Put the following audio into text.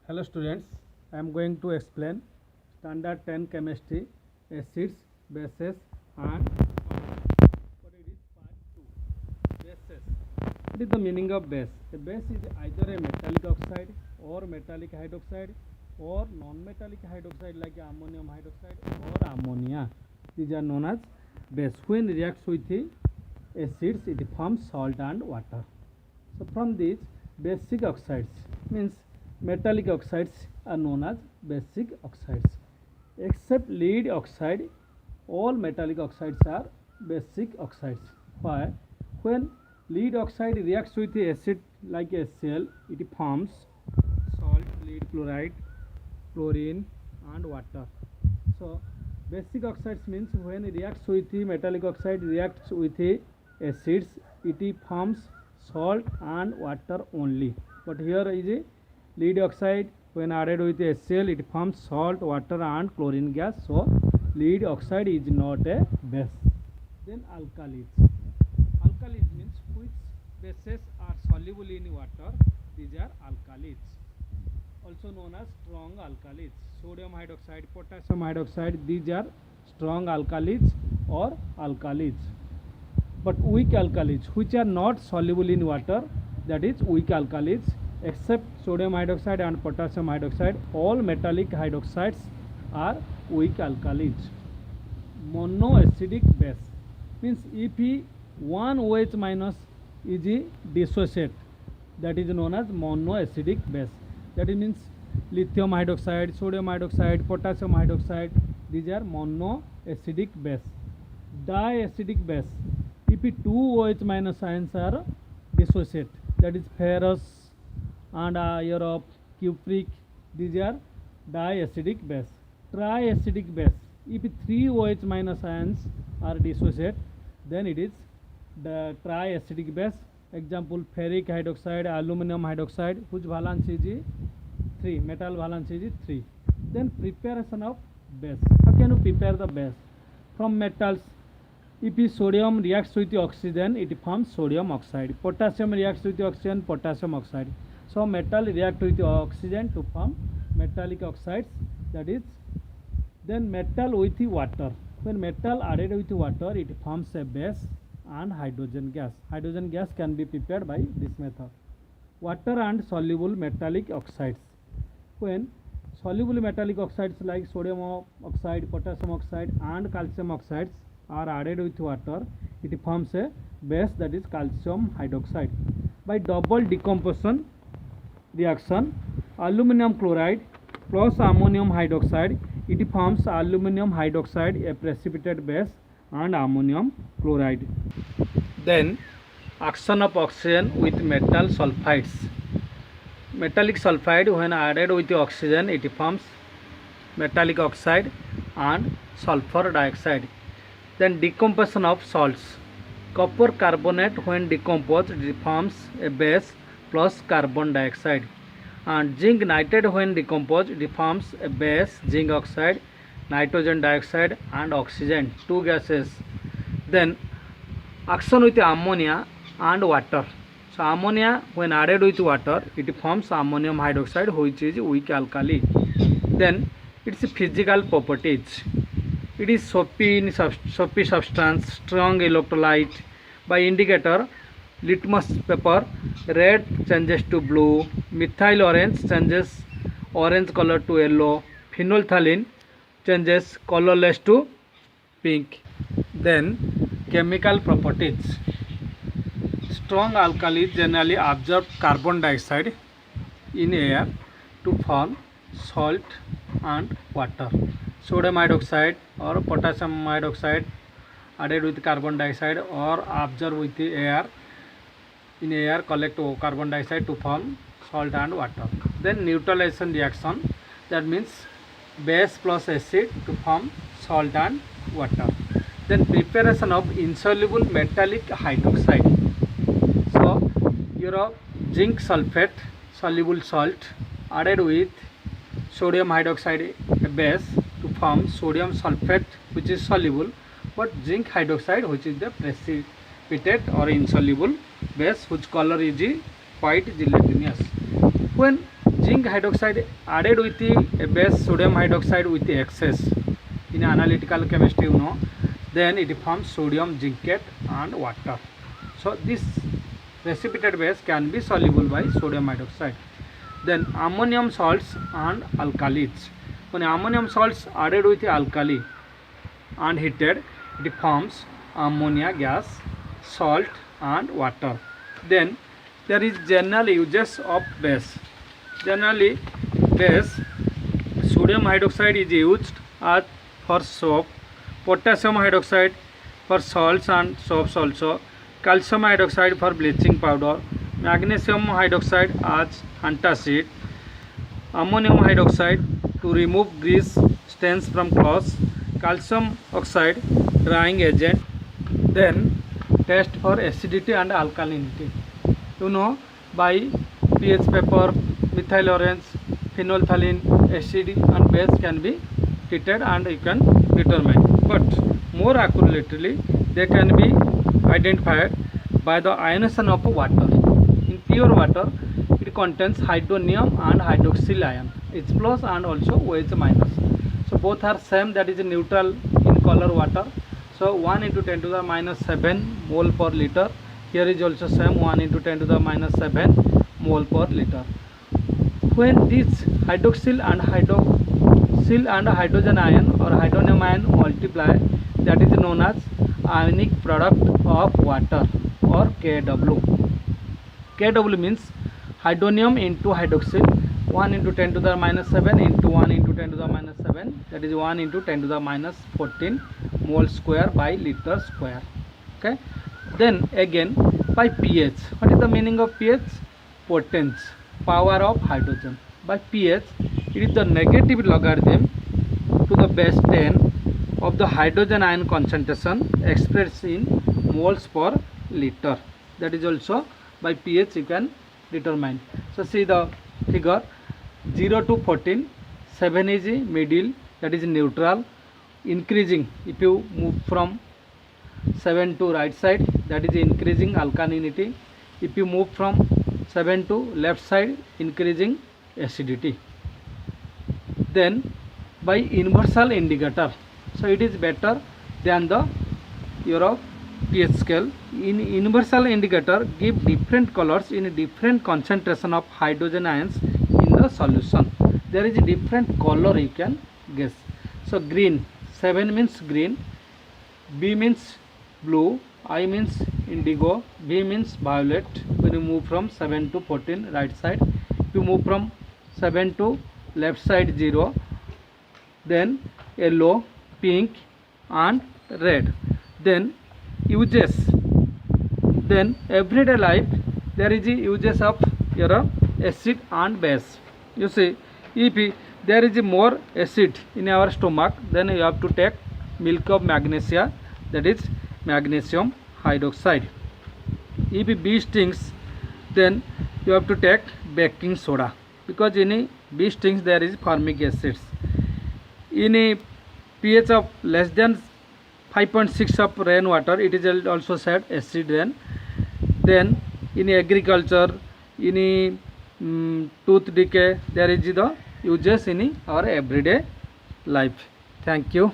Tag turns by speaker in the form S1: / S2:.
S1: Hello students, I am going to explain standard 10 chemistry, acids, bases and what it is part 2, bases. What is the meaning of base? A base is either a metallic oxide or metallic hydroxide or non-metallic hydroxide like ammonium hydroxide or ammonia. These are known as base. When reacts with the acids, it forms salt and water. So from these basic oxides means metallic oxides are known as basic oxides. Except lead oxide, all metallic oxides are basic oxides. Why? When lead oxide reacts with the acid like HCl, it forms salt, lead chloride, chlorine and water. So basic oxides means when it reacts with the metallic oxide reacts with the acids, it forms salt and water only. But here is a lead oxide, when added with HCl it forms salt, water and chlorine gas. So lead oxide is not a base. Then alkalis. Alkalis means which bases are soluble in water. These are alkalis, also known as strong alkalis. Sodium hydroxide, potassium hydroxide, these are strong alkalis or alkalis. But weak alkalis which are not soluble in water, that is weak alkalis. Except sodium hydroxide and potassium hydroxide, all metallic hydroxides are weak alkalis. Monoacidic base means if one OH minus is dissociate, that is known as monoacidic base. That means lithium hydroxide, sodium hydroxide, potassium hydroxide, these are monoacidic base. Diacidic base, if two OH minus ions are dissociate, that is ferrous and iron of cupric, these are diacidic base. Triacidic base, if three OH minus ions are dissociate, then it is the triacidic base. Example, ferric hydroxide, aluminum hydroxide, whose valence is 3, metal valence is 3. Then preparation of base. How can you prepare the base? From metals, if sodium reacts with the oxygen, it forms sodium oxide. Potassium reacts with the oxygen, potassium oxide. So metal react with the oxygen to form metallic oxides, that is. Then metal with the water. When metal added with water, it forms a base and hydrogen gas. Hydrogen gas can be prepared by this method. Water and soluble metallic oxides. When soluble metallic oxides like sodium oxide, potassium oxide and calcium oxides are added with water, it forms a base, that is calcium hydroxide. By double decomposition reaction, aluminum chloride plus ammonium hydroxide, it forms aluminum hydroxide, a precipitate base, and ammonium chloride. Then action of oxygen with metal sulfides. Metallic sulfide when added with the oxygen, it forms metallic oxide and sulfur dioxide. Then decomposition of salts. Copper carbonate when decomposed, it forms a base plus carbon dioxide. And zinc nitrate when decomposed, it forms a base, zinc oxide, nitrogen dioxide and oxygen, two gases. Then action with ammonia and water. So ammonia when added with water, it forms ammonium hydroxide, which is weak alkali. Then its physical properties. It is soapy substance, strong electrolyte. By indicator, litmus paper, red changes to blue, methyl orange changes orange color to yellow, phenolphthalein changes colorless to pink. Then chemical properties. Strong alkalis generally absorb carbon dioxide in air to form salt and water. Sodium hydroxide or potassium hydroxide added with carbon dioxide or absorbed with the air, in air collect carbon dioxide to form salt and water. Then neutralization reaction, that means base plus acid to form salt and water. Then preparation of insoluble metallic hydroxide. So your zinc sulfate soluble salt added with sodium hydroxide base to form sodium sulfate, which is soluble, but zinc hydroxide, which is the precipitate or insoluble base, whose color is white gelatinous. When zinc hydroxide added with a base sodium hydroxide with excess in analytical chemistry, then it forms sodium zincate and water. So this precipitated base can be soluble by sodium hydroxide. Then ammonium salts and alkalis. When ammonium salts added with alkali and heated, it forms ammonia gas, salt and water. Then there is general uses of base. Generally, base sodium hydroxide is used as for soap, potassium hydroxide for salts and soaps also, calcium hydroxide for bleaching powder, magnesium hydroxide as antacid, ammonium hydroxide to remove grease stains from clothes, calcium oxide drying agent. Then test for acidity and alkalinity. By pH paper, methyl orange, phenolphthalein, acid and base can be treated and you can determine. But more accurately, they can be identified by the ionization of water. In pure water, it contains hydronium and hydroxyl ion, H plus and also OH minus. So both are same, that is neutral in color water. So 1 into 10 to the minus 7 mole per liter. Here is also same, 1 into 10 to the minus 7 mole per liter. When this hydroxyl and hydrogen ion or hydronium ion multiply, that is known as ionic product of water or Kw. Kw means hydronium into hydroxyl, 1 into 10 to the minus 7 into 1 into 10 to the minus 7, that is 1 into 10 to the minus 14 mole square by liter square. Okay. Then again by pH. What is the meaning of pH? Potence, power of hydrogen. By pH, it is the negative logarithm to the base 10 of the hydrogen ion concentration expressed in moles per liter. That is also by pH you can determine. So see the figure, 0 to 14, 7 is middle, that is neutral, increasing. If you move from 7 to right side, that is increasing alkalinity. If you move from 7 to left side, increasing acidity. Then by universal indicator, so it is better than the your pH scale. In universal indicator give different colors in different concentration of hydrogen ions in the solution. There is a different color you can guess. So green, 7 means green, B means blue, I means indigo, V means violet. When you move from 7 to 14 right side, if you move from 7 to left side 0, then yellow, pink and red. Then uses, then everyday life there is a uses of your acid and base. You see, if there is more acid in our stomach, then you have to take milk of magnesia, that is magnesium hydroxide. If bee stings, then you have to take baking soda, because in bee stings there is formic acids. In a pH of less than 5.6 of rainwater, it is also said acid rain. Then in agriculture, in tooth decay, there is the uses in our everyday life. Thank you.